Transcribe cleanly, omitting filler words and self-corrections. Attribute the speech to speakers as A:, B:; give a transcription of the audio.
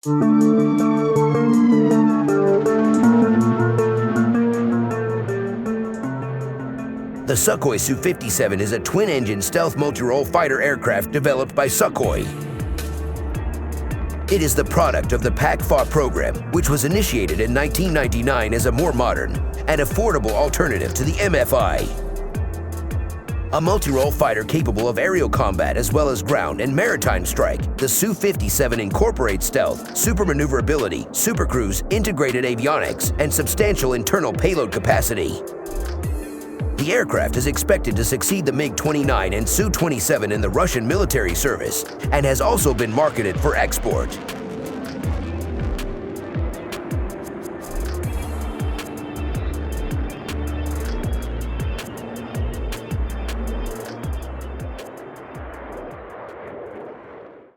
A: The Sukhoi Su-57 is a twin-engine stealth multi-role fighter aircraft developed by Sukhoi. It is the product of the PAC-FA program, which was initiated in 1999 as a more modern and affordable alternative to the MFI. A multi-role fighter capable of aerial combat as well as ground and maritime strike, the Su-57 incorporates stealth, super maneuverability, supercruise, integrated avionics, and substantial internal payload capacity. The aircraft is expected to succeed the MiG-29 and Su-27 in the Russian military service and has also been marketed for export.